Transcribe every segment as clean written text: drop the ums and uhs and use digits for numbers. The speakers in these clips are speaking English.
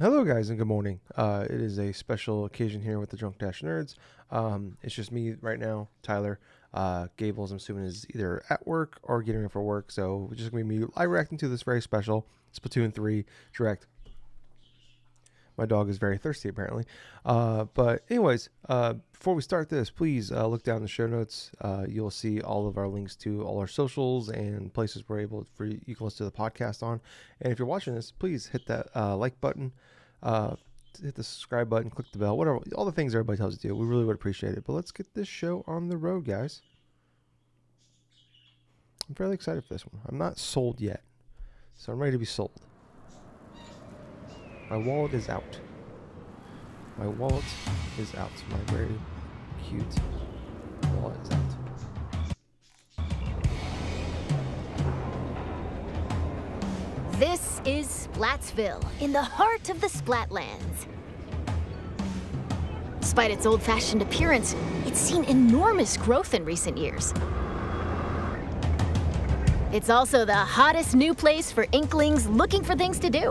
Hello guys and good morning. It is a special occasion here with the DrunkNerds. It's just me right now, Tyler. Gables, I'm assuming, is either at work or getting ready for work, so we're just going to be live reacting to this very special Splatoon 3 direct. My dog is very thirsty apparently. But anyways, before we start this, please look down the show notes. You'll see all of our links to all our socials and places we're able for you can listen to the podcast on. And if you're watching this, please hit that like button, hit the subscribe button, click the bell, whatever, all the things everybody tells us to do. We really would appreciate it. But let's get this show on the road, guys. I'm fairly excited for this one. I'm not sold yet, so I'm ready to be sold. My wallet is out. My wallet is out. My very cute wallet is out. This is Splatsville, in the heart of the Splatlands. Despite its old-fashioned appearance, it's seen enormous growth in recent years. It's also the hottest new place for Inklings looking for things to do.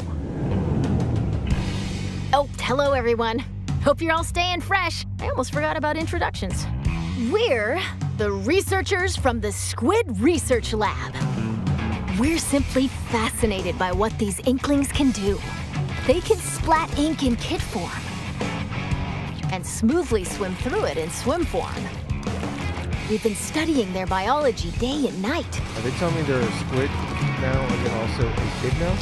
Oh, hello everyone. Hope you're all staying fresh. I almost forgot about introductions. We're the researchers from the Squid Research Lab. We're simply fascinated by what these Inklings can do. They can splat ink in kit form and smoothly swim through it in swim form. We've been studying their biology day and night. Are they telling me they're a squid now and then also a kid now?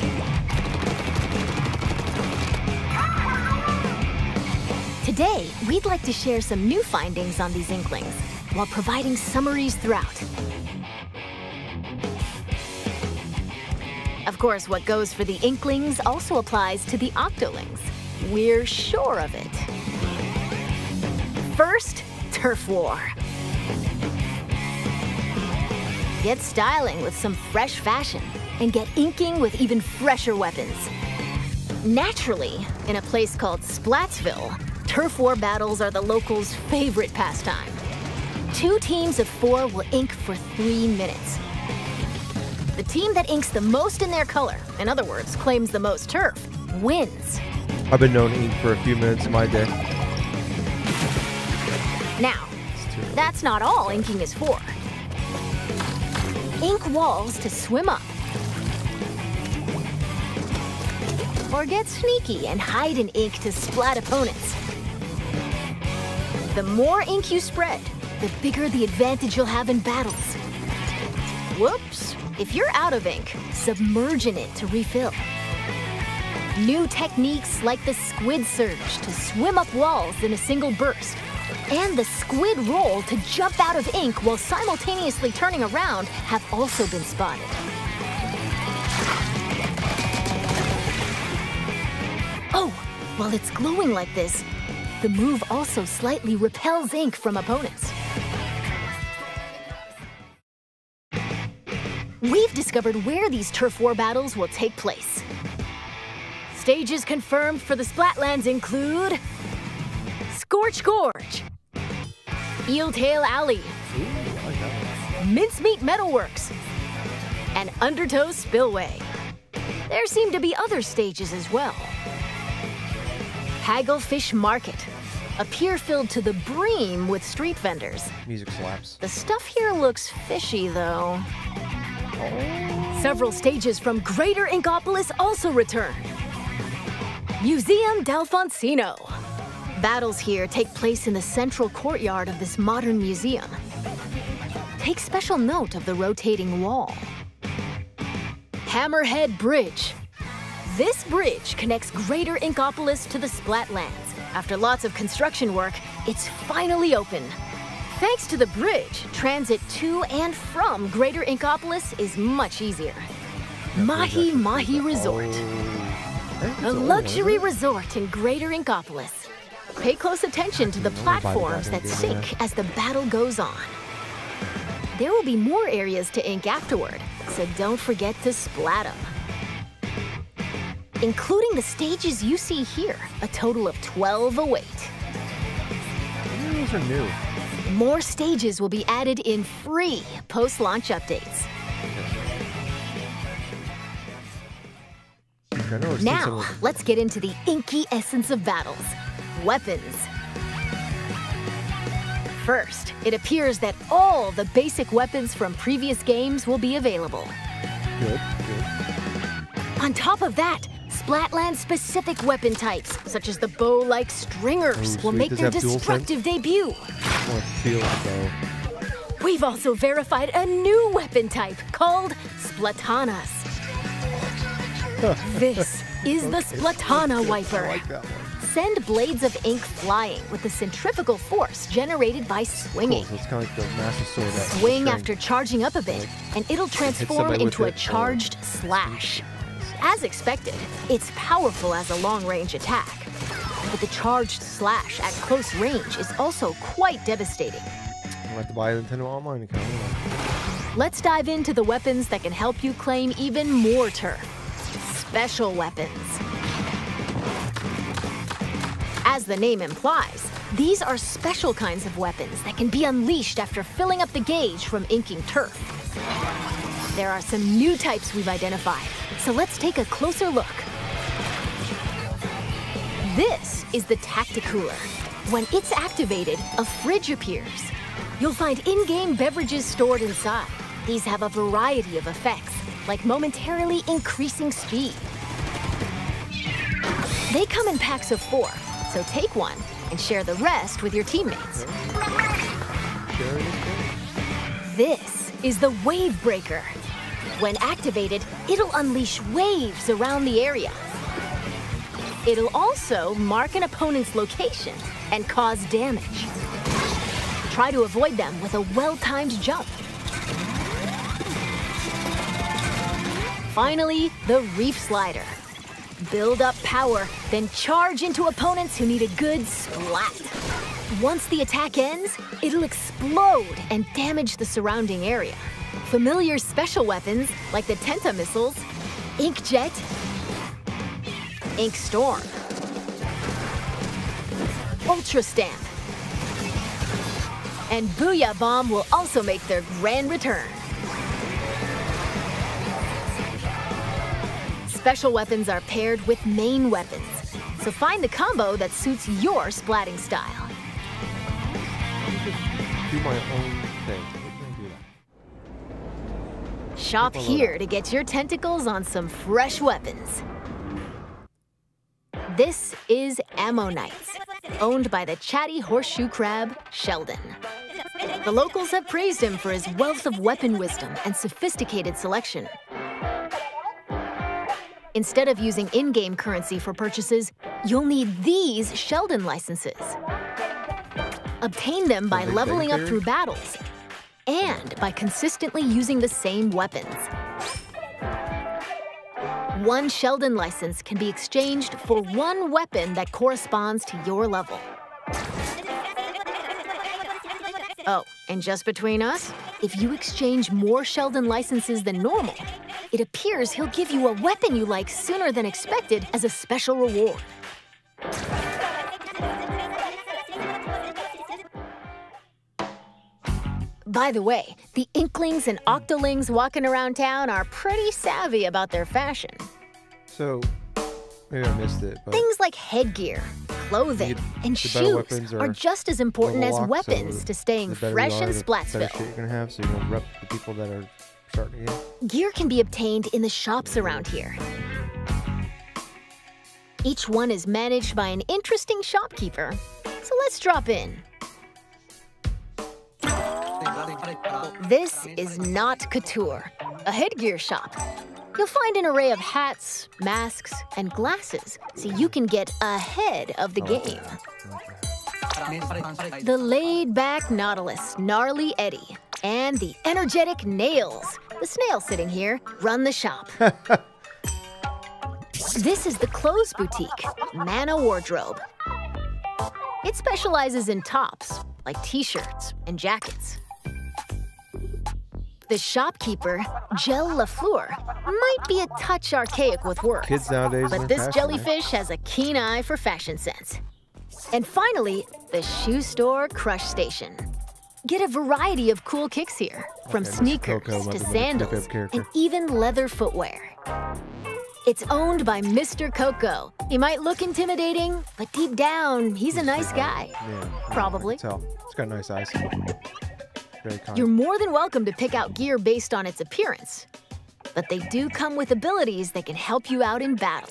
Today, we'd like to share some new findings on these Inklings while providing summaries throughout. Of course, what goes for the Inklings also applies to the Octolings. We're sure of it. First, Turf War. Get styling with some fresh fashion and get inking with even fresher weapons. Naturally, in a place called Splatsville, turf war battles are the locals' favorite pastime. 2 teams of 4 will ink for 3 minutes. The team that inks the most in their color, in other words, claims the most turf, wins. I've been known to ink for a few minutes in my day. Now, that's not all inking is for. Ink walls to swim up. Or get sneaky and hide in ink to splat opponents. The more ink you spread, the bigger the advantage you'll have in battles. Whoops! If you're out of ink, submerge in it to refill. New techniques like the squid surge to swim up walls in a single burst, and the squid roll to jump out of ink while simultaneously turning around have also been spotted. Oh, while it's glowing like this, the move also slightly repels ink from opponents. We've discovered where these turf war battles will take place. Stages confirmed for the Splatlands include Scorch Gorge, Eeltail Alley, Mincemeat Metalworks, and Undertow Spillway. There seem to be other stages as well. Hagglefish Market, a pier filled to the brim with street vendors. Music slaps. The stuff here looks fishy, though. Several stages from Greater Inkopolis also return. Museum D'Alfonsino. Battles here take place in the central courtyard of this modern museum. Take special note of the rotating wall. Hammerhead Bridge. This bridge connects Greater Inkopolis to the Splatlands. After lots of construction work, it's finally open. Thanks to the bridge, transit to and from Greater Inkopolis is much easier. Mahi Resort. A luxury resort in Greater Inkopolis. Pay close attention to the platforms that sink as the battle goes on. There will be more areas to ink afterward, so don't forget to splat them. Including the stages you see here, a total of 12 await. These are new. More stages will be added in free post-launch updates. Okay, I know I've seen some Now, of them. let's get into the inky essence of battles, weapons. First, it appears that all the basic weapons from previous games will be available. Good. On top of that, Splatland-specific weapon types, such as the bow-like stringers, Oh, will sweet. make Does it their have dual destructive debut. I want to feel it though. We've also verified a new weapon type called Splatanas. This is the Splatana Wiper. I like that one. Send blades of ink flying with the centrifugal force generated by swinging. Cool, so it's kind of like the master sword. That Swing strength. after charging up a bit, and it'll transform somebody into a with it, or- charged slash. As expected, it's powerful as a long-range attack. But the charged slash at close range is also quite devastating. I'll have to buy a Nintendo Online account. Let's dive into the weapons that can help you claim even more turf. Special weapons. As the name implies, these are special kinds of weapons that can be unleashed after filling up the gauge from inking turf. There are some new types we've identified, so let's take a closer look. This is the Tacticooler. When it's activated, a fridge appears. You'll find in-game beverages stored inside. These have a variety of effects, like momentarily increasing speed. They come in packs of 4, so take one and share the rest with your teammates. This is the Wave Breaker. When activated, it'll unleash waves around the area. It'll also mark an opponent's location and cause damage. Try to avoid them with a well-timed jump. Finally, the Reef Slider. Build up power, then charge into opponents who need a good splat. Once the attack ends, it'll explode and damage the surrounding area. Familiar special weapons like the Tenta missiles, Inkjet, Ink Storm, Ultra Stamp, and Booyah Bomb will also make their grand return. Special weapons are paired with main weapons, so find the combo that suits your splatting style. Do my own thing. What can I do that? Shop here to get your tentacles on some fresh weapons. This is Ammonites, owned by the chatty horseshoe crab, Sheldon. The locals have praised him for his wealth of weapon wisdom and sophisticated selection. Instead of using in-game currency for purchases, you'll need these Sheldon licenses. Obtain them by leveling up through battles and by consistently using the same weapons. One Sheldon license can be exchanged for one weapon that corresponds to your level. Oh, and just between us, if you exchange more Sheldon licenses than normal, it appears he'll give you a weapon you like sooner than expected as a special reward. By the way, the Inklings and Octolings walking around town are pretty savvy about their fashion. So, maybe I missed it, but Things like headgear, clothing, and the better shoes weapons are just as important as level locked, so weapons to staying the better fresh you are, in the better shit Splatsville. you're gonna have, so you don't rep the people that are starting again. Gear can be obtained in the shops around here. Each one is managed by an interesting shopkeeper. So let's drop in. This is not Couture, a headgear shop. You'll find an array of hats, masks, and glasses, so you can get ahead of the game. The laid-back Nautilus, Gnarly Eddie, and the energetic Nails, the snail sitting here, run the shop. This is the Clothes Boutique, Mana Wardrobe. It specializes in tops, like t-shirts and jackets. The shopkeeper, Gel Lafleur, might be a touch archaic with words, Kids nowadays, but they're this fashion, jellyfish has a keen eye for fashion sense. And finally, the shoe store Crush Station. Get a variety of cool kicks here, from Okay, Mr. sneakers Coco, to my sandals pickup character. and even leather footwear. It's owned by Mr. Coco. He might look intimidating, but deep down, he's a nice guy. Yeah, Probably. I can tell. It's got nice eyes. Very kind. You're more than welcome to pick out gear based on its appearance, but they do come with abilities that can help you out in battle.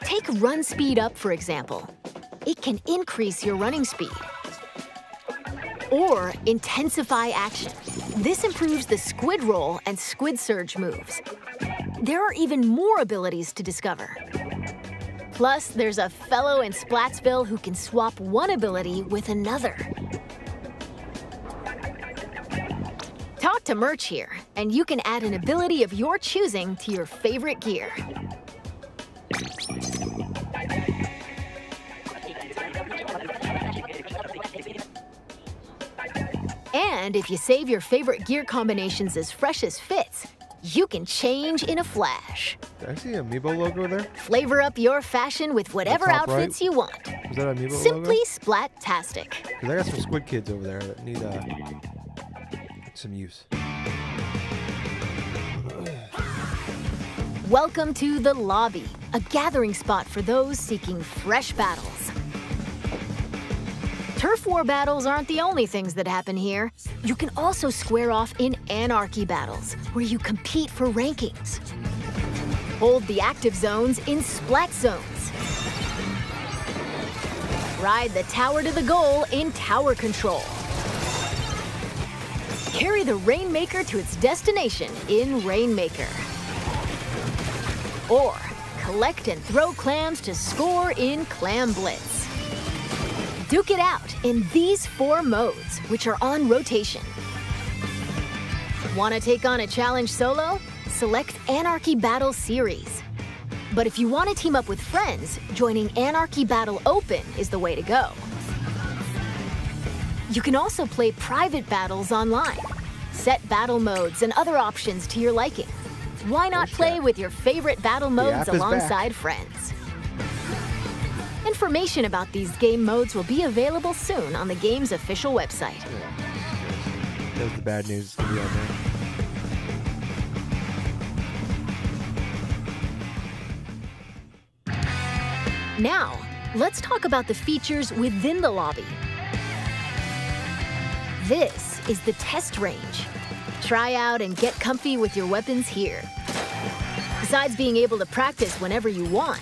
Take run speed up, for example. It can increase your running speed. Or intensify action. This improves the squid roll and squid surge moves. There are even more abilities to discover. Plus, there's a fellow in Splatsville who can swap one ability with another. Talk to Merch here, and you can add an ability of your choosing to your favorite gear. And if you save your favorite gear combinations as fresh as fits, you can change in a flash. Did I see an Amiibo logo there? Flavor up your fashion with whatever outfits you want. Is that an Amiibo Simply logo? Splat-tastic. Because I got some squid kids over there that need some use. Welcome to the lobby, a gathering spot for those seeking fresh battles. Turf war battles aren't the only things that happen here. You can also square off in anarchy battles, where you compete for rankings. Hold the active zones in splat zones. Ride the tower to the goal in tower control. Carry the Rainmaker to its destination in Rainmaker. Or collect and throw clams to score in Clam Blitz. Duke it out in these 4 modes, which are on rotation. Want to take on a challenge solo? Select Anarchy Battle Series. But if you want to team up with friends, joining Anarchy Battle Open is the way to go. You can also play private battles online. Set battle modes and other options to your liking. Why not play with your favorite battle modes alongside friends? Information about these game modes will be available soon on the game's official website. That's the bad news. It's gonna be on there. Now, let's talk about the features within the lobby. This is the test range. Try out and get comfy with your weapons here. Besides being able to practice whenever you want,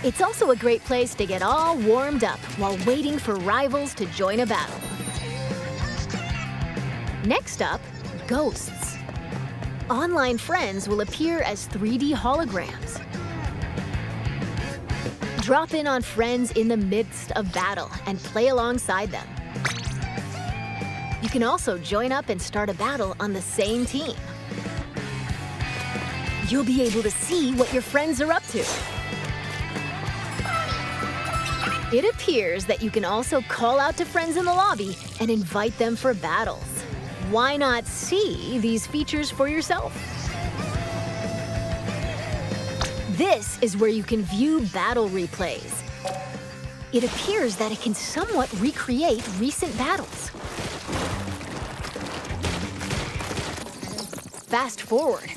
it's also a great place to get all warmed up while waiting for rivals to join a battle. Next up, ghosts. Online friends will appear as 3D holograms. Drop in on friends in the midst of battle and play alongside them. You can also join up and start a battle on the same team. You'll be able to see what your friends are up to. It appears that you can also call out to friends in the lobby and invite them for battles. Why not see these features for yourself? This is where you can view battle replays. It appears that it can somewhat recreate recent battles. Fast forward.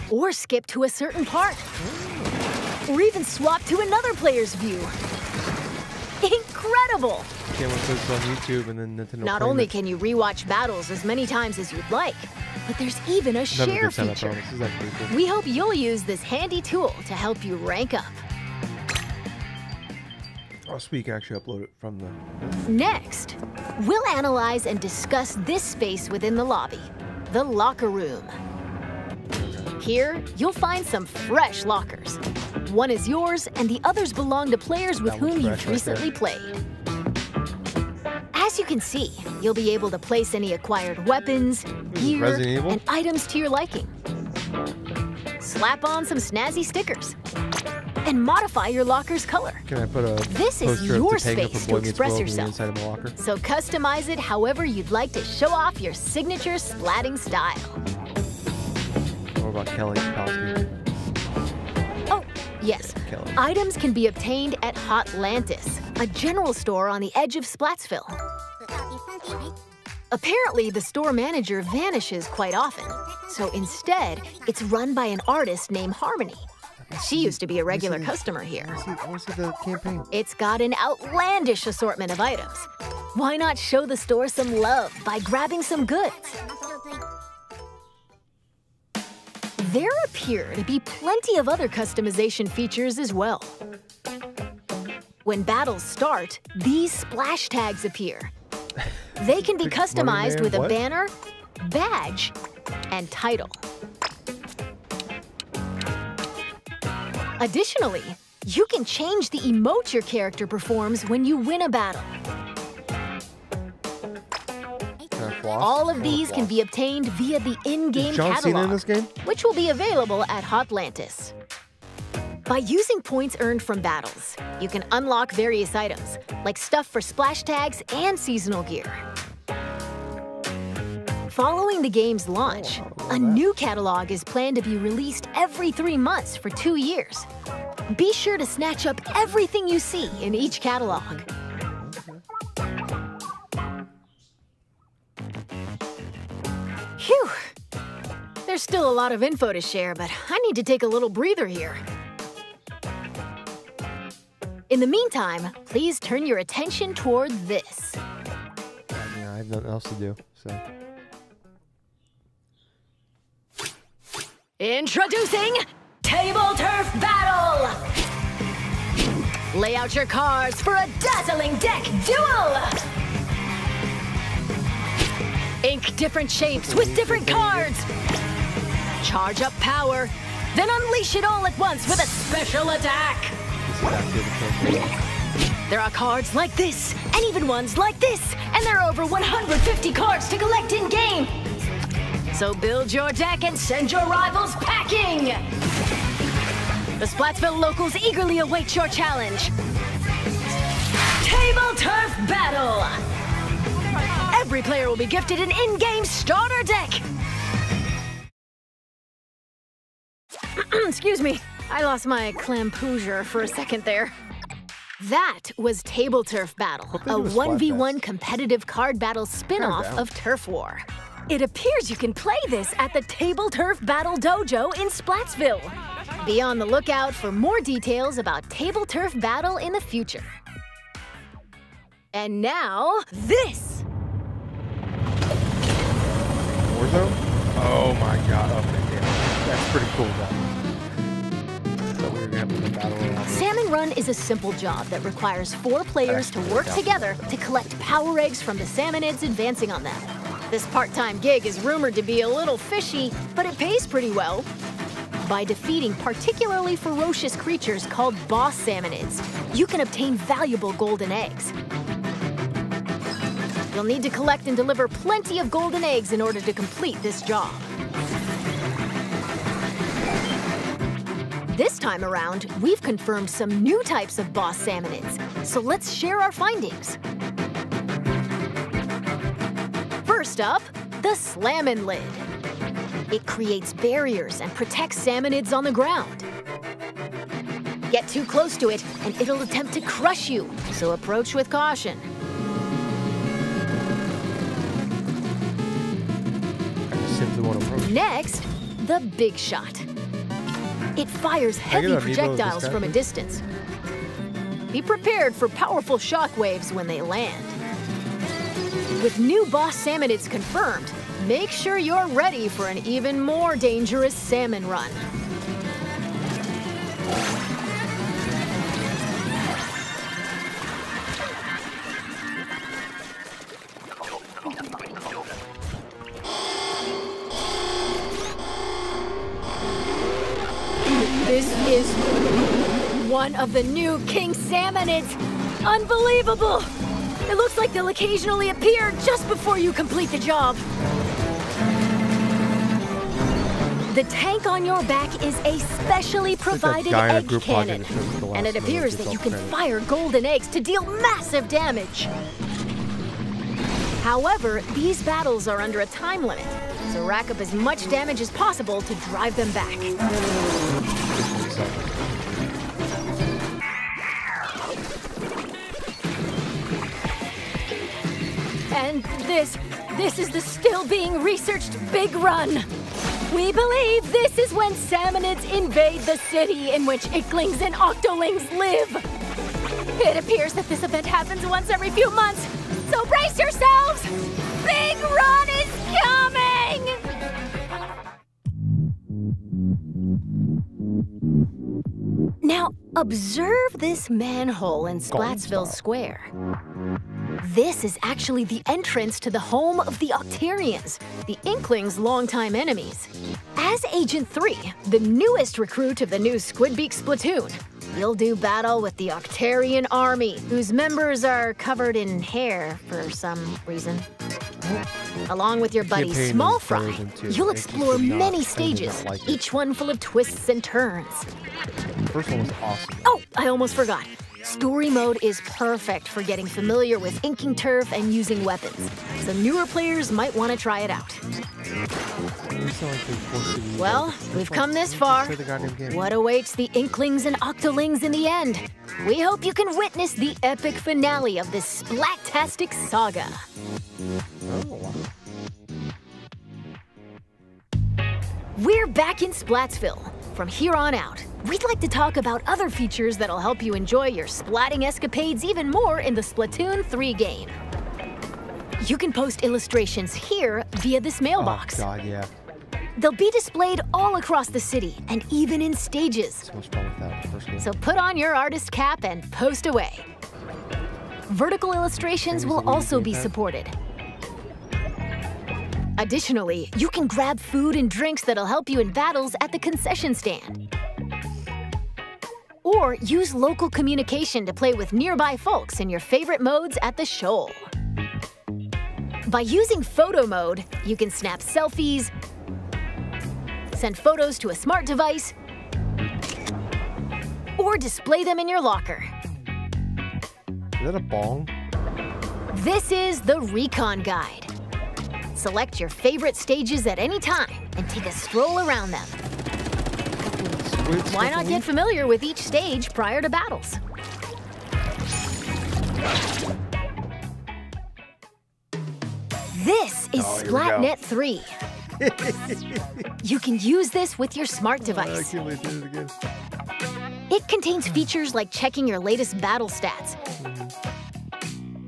Or skip to a certain part. Or even swap to another player's view. Incredible! Can't wait to put this on YouTube and then Nintendo. Not only can you rewatch battles as many times as you'd like, but there's even a share feature. This is actually pretty cool. We hope you'll use this handy tool to help you rank up. Oh, sweet, you can actually upload it from the... Next, we'll analyze and discuss this space within the lobby, the locker room. Here, you'll find some fresh lockers. One is yours, and the others belong to players with whom you've recently played. As you can see, you'll be able to place any acquired weapons, gear, and items to your liking. Slap on some snazzy stickers, and modify your locker's color. Can I put a This is your space to express yourself, inside of my locker? so customize it however you'd like to show off your signature splatting style. What about Kelly Kapowski? Oh, yes. Kelly. Items can be obtained at Hotlantis, a general store on the edge of Splatsville. Apparently, the store manager vanishes quite often. So instead, it's run by an artist named Harmony. She used to be a regular customer here. I want to see the campaign. It's got an outlandish assortment of items. Why not show the store some love by grabbing some goods? There appear to be plenty of other customization features as well. When battles start, these splash tags appear. They can be customized with a banner, badge, and title. Additionally, you can change the emote your character performs when you win a battle. All of these can be obtained via the in-game catalog, in this game? which will be available at Hotlantis. By using points earned from battles, you can unlock various items, like stuff for splash tags and seasonal gear. Following the game's launch, a new catalog is planned to be released every 3 months for 2 years. Be sure to snatch up everything you see in each catalog. Phew! There's still a lot of info to share, but I need to take a little breather here. In the meantime, please turn your attention toward this. Yeah, I have nothing else to do, so. Introducing Table Turf Battle! Lay out your cards for a dazzling deck duel! Ink different shapes with different cards! Charge up power, then unleash it all at once with a special attack! There are cards like this, and even ones like this, and there are over 150 cards to collect in-game! So build your deck and send your rivals packing! The Splatsville locals eagerly await your challenge. Table Turf Battle! Every player will be gifted an in-game starter deck! Excuse me, I lost my clampoosier for a second there. That was Table Turf Battle, a 1v1 competitive card battle spin-off of Turf War. It appears you can play this at the Table Turf Battle Dojo in Splatsville. Be on the lookout for more details about Table Turf Battle in the future. And now, this! Warzone? Oh my god, okay, damn. That's pretty cool, though. Salmon Run is a simple job that requires 4 players to work together to collect power eggs from the salmonids advancing on them. This part-time gig is rumored to be a little fishy, but it pays pretty well. By defeating particularly ferocious creatures called boss salmonids, you can obtain valuable golden eggs. You'll need to collect and deliver plenty of golden eggs in order to complete this job. This time around, we've confirmed some new types of boss salmonids, so let's share our findings. First up, the Salmon Lid. It creates barriers and protects salmonids on the ground. Get too close to it, and it'll attempt to crush you, so approach with caution. I just simply want to approach. Next, the Big Shot. It fires heavy projectiles from a distance. Be prepared for powerful shockwaves when they land. With new boss salmonids confirmed, make sure you're ready for an even more dangerous salmon run. This is one of the new king salmonids. Unbelievable! It looks like they'll occasionally appear just before you complete the job. The tank on your back is a specially provided egg cannon, and it appears that you can fire golden eggs to deal massive damage. However, these battles are under a time limit, so rack up as much damage as possible to drive them back. And this This is the still being researched Big Run. We believe this is when salmonids invade the city in which icklings and octolings live. It appears that this event happens once every few months, so brace yourselves! Big Run is coming! Now, observe this manhole in Splatsville Square. This is actually the entrance to the home of the Octarians, the Inklings' longtime enemies. As Agent 3, the newest recruit of the new Squidbeak Splatoon, you'll do battle with the Octarian army, whose members are covered in hair for some reason. Along with your buddy Small Fry, you'll explore many stages, each one full of twists and turns. The first one was awesome. Oh, I almost forgot. Story mode is perfect for getting familiar with inking turf and using weapons, so newer players might want to try it out. Well, we've come this far. What awaits the Inklings and Octolings in the end? We hope you can witness the epic finale of this Splattastic saga. We're back in Splatsville. From here on out, we'd like to talk about other features that'll help you enjoy your splatting escapades even more in the Splatoon 3 game. You can post illustrations here via this mailbox. Oh, God, yeah. They'll be displayed all across the city and even in stages. So much fun with that first game. So put on your artist cap and post away. Vertical illustrations will also be supported. Additionally, you can grab food and drinks that'll help you in battles at the concession stand. Or use local communication to play with nearby folks in your favorite modes at the shoal. By using photo mode, you can snap selfies, send photos to a smart device, or display them in your locker. Is that a bong? This is the Recon Guide. Select your favorite stages at any time and take a stroll around them. Why not get familiar with each stage prior to battles? This is Splatnet 3. You can use this with your smart device. I can't wait to do it again. It contains features like checking your latest battle stats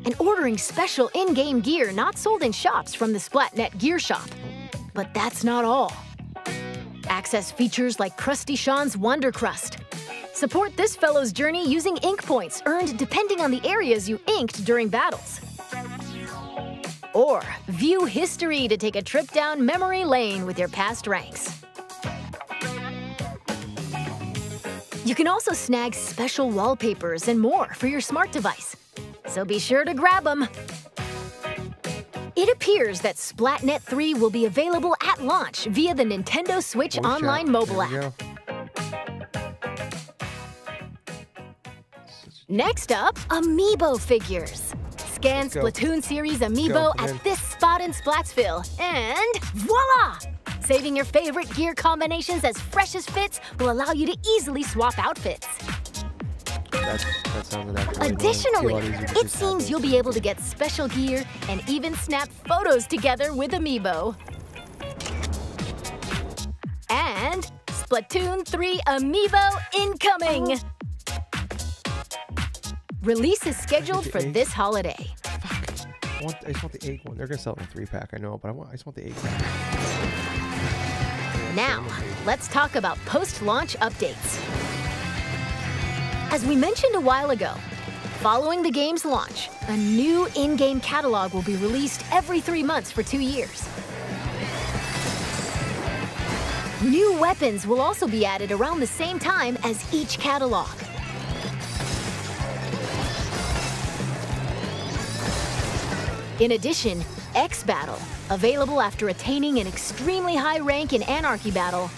and ordering special in-game gear not sold in shops from the Splatnet Gear Shop. But that's not all. Access features like Krusty Sean's Wonder Crust. Support this fellow's journey using ink points earned depending on the areas you inked during battles. Or view history to take a trip down memory lane with your past ranks. You can also snag special wallpapers and more for your smart device. So be sure to grab them. It appears that Splatnet 3 will be available at launch via the Nintendo Switch Online mobile app. Next up, Amiibo Figures. Scan Splatoon series Amiibo at this spot in Splatsville, and voila! Saving your favorite gear combinations as fresh as fits will allow you to easily swap outfits. Additionally, it seems you'll be able to get special gear and even snap photos together with Amiibo. And Splatoon 3 Amiibo incoming! Release is scheduled for this holiday. I just want the 8 one. They're gonna sell it in a 3-pack, I know, but I just want the 8-pack. Now, let's talk about post-launch updates. As we mentioned a while ago, following the game's launch, a new in-game catalog will be released every 3 months for 2 years. New weapons will also be added around the same time as each catalog. In addition, X Battle, available after attaining an extremely high rank in Anarchy Battle,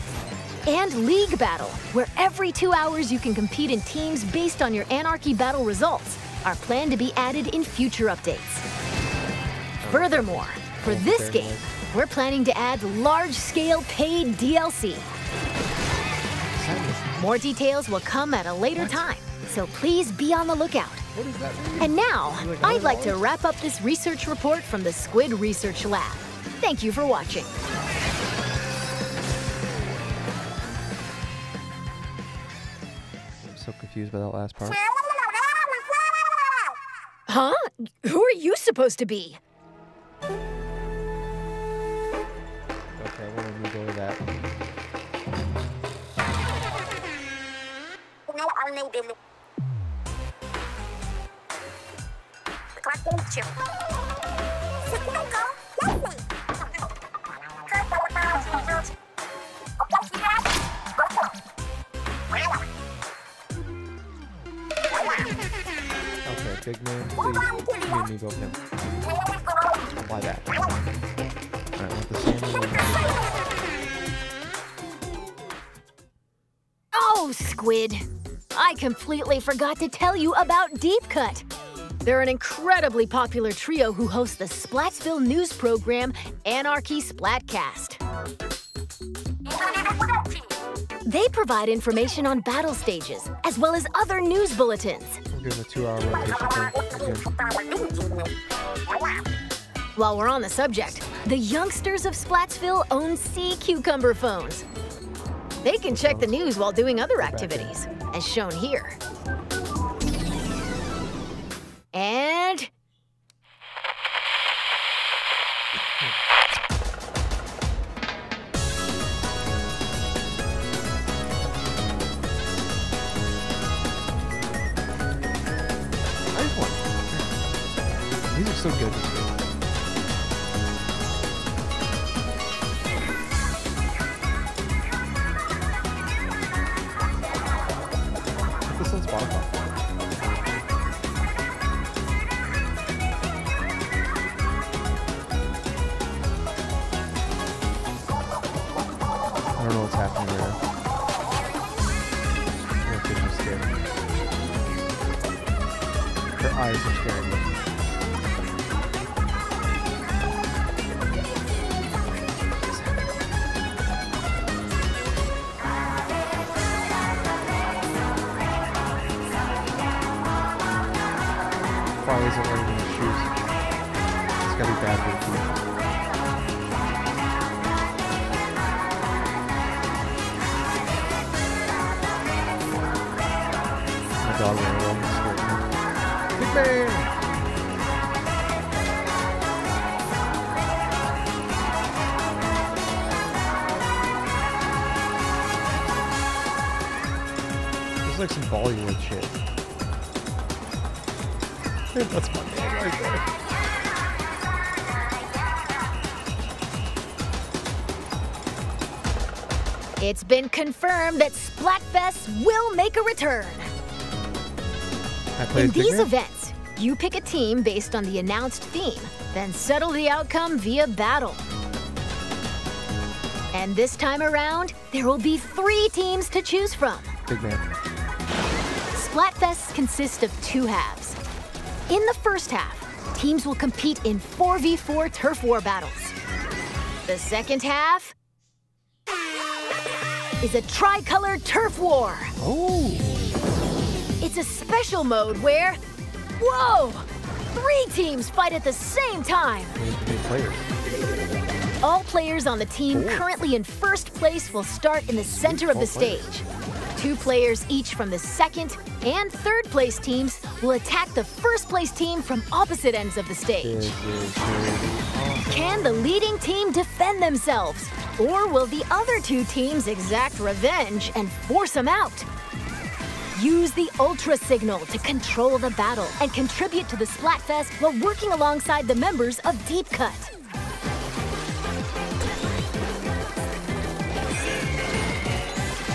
and League Battle, where every 2 hours you can compete in teams based on your Anarchy Battle results, are planned to be added in future updates. Furthermore, for this game, we're planning to add large-scale paid DLC. More details will come at a later time, so please be on the lookout. What does that mean? And now, Like I'd like to $100? wrap up this research report from the Squid Research Lab. Thank you for watching. I'm so confused by that last part. Huh? Who are you supposed to be? Okay, we're gonna go with that. Okay, big man, please. Give me Amiibo him. Why that? Alright, want the salmon run. Oh, Squid! I completely forgot to tell you about Deep Cut. They're an incredibly popular trio who host the Splatsville news program Anarchy Splatcast. They provide information on battle stages, as well as other news bulletins. We'll give him a 2-hour rotation thing. While we're on the subject, the youngsters of Splatsville own sea cucumber phones. They can check the news while doing other activities, as shown here. And... These are so good. Put this on Spotify. I don't know what's happening there. My fish is scared. Her eyes are scaring me. Fry isn't wearing any shoes. It's gotta be bad for the feet. My dog ran along the street. Big man! There's like some Bollywood shit. That's my man right there. It's been confirmed that Splatfest will make a return. In these events, you pick a team based on the announced theme, then settle the outcome via battle. And this time around, there will be 3 teams to choose from. Big man. Splatfests consist of 2 halves. In the first half, teams will compete in 4v4 turf war battles. The second half is a tricolored turf war. Oh! It's a special mode where, whoa, 3 teams fight at the same time. New players. All players on the team currently in first place will start in the center of the stage. 2 players each from the second and third place teams will attack the first place team from opposite ends of the stage. Can the leading team defend themselves? Or will the other 2 teams exact revenge and force them out? Use the Ultra Signal to control the battle and contribute to the Splatfest while working alongside the members of Deep Cut.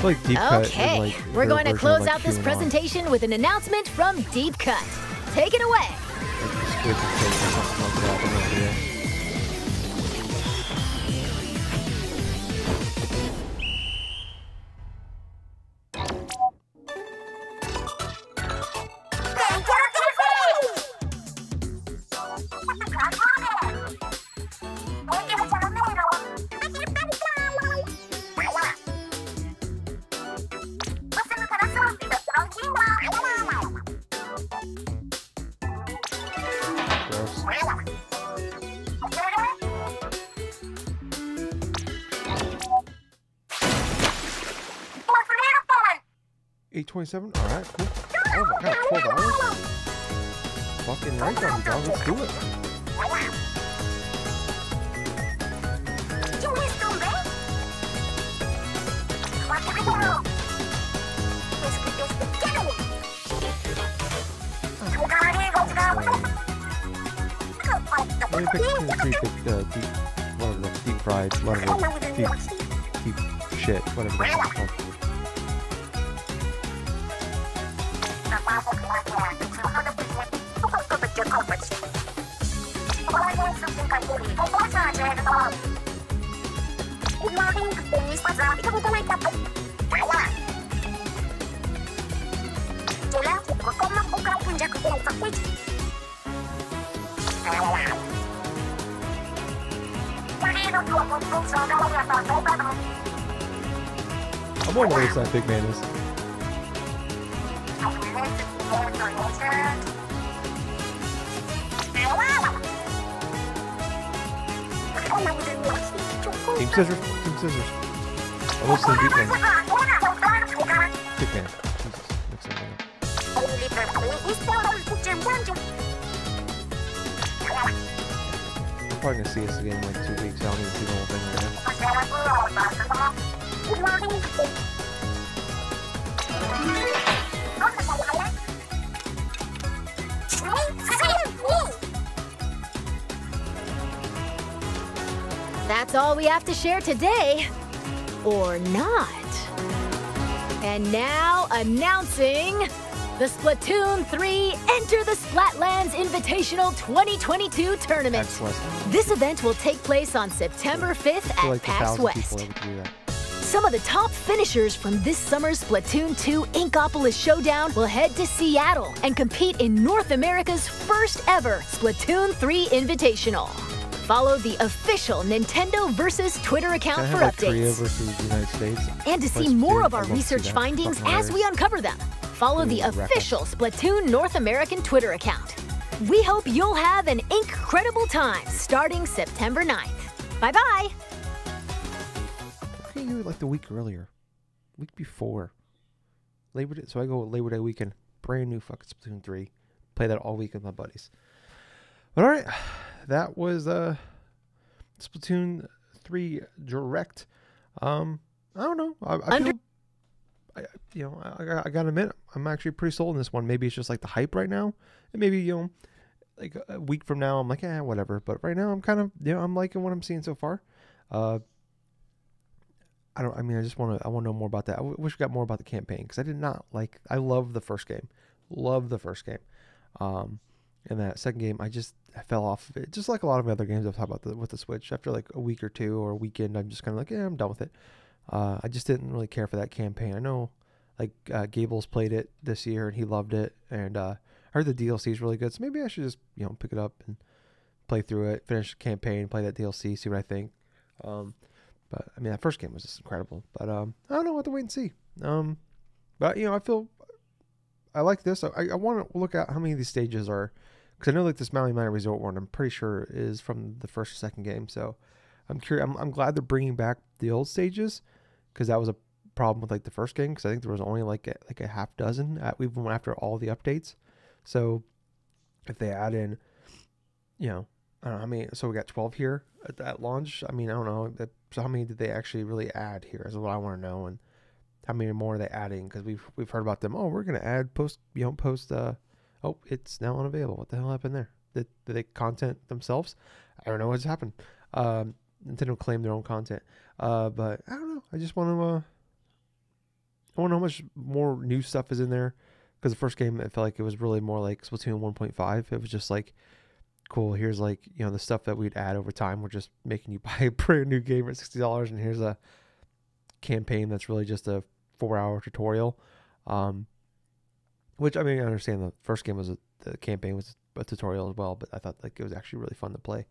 Like Deep Cut Okay, like we're going to close like out this QAnon. presentation with an announcement from Deep Cut. Take it away. Like the Squid Cake or something like that. I have no idea. 8:27. All right, cool. Oh my god, 12 hours. Fucking right, dog. Let's do it. Let me pick deep fried, whatever, deep shit, whatever that's called. I'm wondering what that big man is. Team scissors. Team scissors. Almost the big man. Big man. Jesus. Mix it up. I'm probably gonna see us again in like 2 weeks. I don't even see the whole thing right now. That's all we have to share today. Or not. And now, announcing the Splatoon 3 Enter the Splatlands Invitational 2022 tournament. This event will take place on September 5th at like PAX West. Some of the top finishers from this summer's Splatoon 2 Inkopolis Showdown will head to Seattle and compete in North America's first ever Splatoon 3 Invitational. Follow the official Nintendo versus Twitter account for updates. Korea versus the United States. And to see more of our research findings as we uncover them, follow the official Splatoon North American Twitter account. We hope you'll have an incredible time starting September 9th. Bye-bye! I do it like the week earlier. Week before. Labor Day. So I go Labor Day weekend. Brand new fucking Splatoon 3. Play that all week with my buddies. But alright. That was Splatoon 3 Direct. I don't know. I feel, I gotta admit, I'm actually pretty sold on this one. Maybe it's just like the hype right now, and maybe like a week from now, I'm like, whatever. But right now, I'm kind of, I'm liking what I'm seeing so far. I just want to know more about that. I wish we got more about the campaign because I did not like. I love the first game, and that second game, I fell off of it. Just like a lot of other games I've talked about with the Switch. After like a week or two or a weekend, I'm just kind of like, I'm done with it. I just didn't really care for that campaign. I know, like, Gables played it this year and he loved it. And I heard the DLC is really good. So maybe I should just, pick it up and play through it, finish the campaign, play that DLC, see what I think. But, I mean, that first game was just incredible. But I don't know what to wait and see. But, I feel I like this. I want to look at how many of these stages are. Because I know like this Maui Mine Resort one, I'm pretty sure is from the first or second game. So I'm curious. I'm glad they're bringing back the old stages because that was a problem with like the first game. Because I think there was only like a half dozen even after all the updates. So if they add in, I don't know how many. So we got 12 here at launch. I mean, I don't know. So how many did they actually really add here? Is what I want to know. And how many more are they adding? Because we've heard about them. Oh, we're gonna add post. Oh, it's now unavailable. What the hell happened there? Did they content themselves? I don't know what's happened. Nintendo claimed their own content. But I don't know. I just want to. I want to know how much more new stuff is in there. Because the first game, it felt like it was really more like Splatoon 1.5. It was just like, cool. Here's like the stuff that we'd add over time. We're just making you buy a brand new game at $60, and here's a campaign that's really just a 4-hour tutorial. Which, I mean, I understand the first game the campaign was a tutorial as well, but I thought like it was actually really fun to play.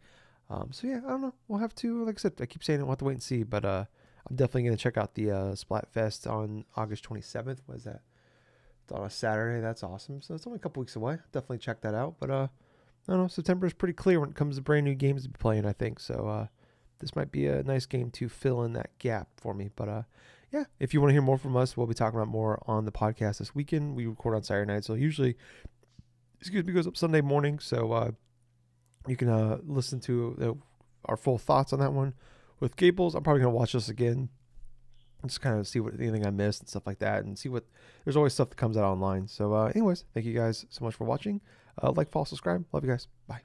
So yeah, I don't know. We'll have to, like I said, I keep saying it, we'll have to wait and see, but I'm definitely going to check out the Splatfest on August 27th. What is that? It's on a Saturday. That's awesome. So it's only a couple weeks away. Definitely check that out. But I don't know. September is pretty clear when it comes to brand new games to be playing, I think. So this might be a nice game to fill in that gap for me. But yeah, if you want to hear more from us, we'll be talking about more on the podcast this weekend. We record on Saturday night, so usually, goes up Sunday morning. So you can listen to our full thoughts on that one. With Gables, I'm probably going to watch this again. Just kind of see what anything I missed and stuff like that, and see what there's always stuff that comes out online. So anyways, thank you guys so much for watching. Like, follow, subscribe. Love you guys. Bye.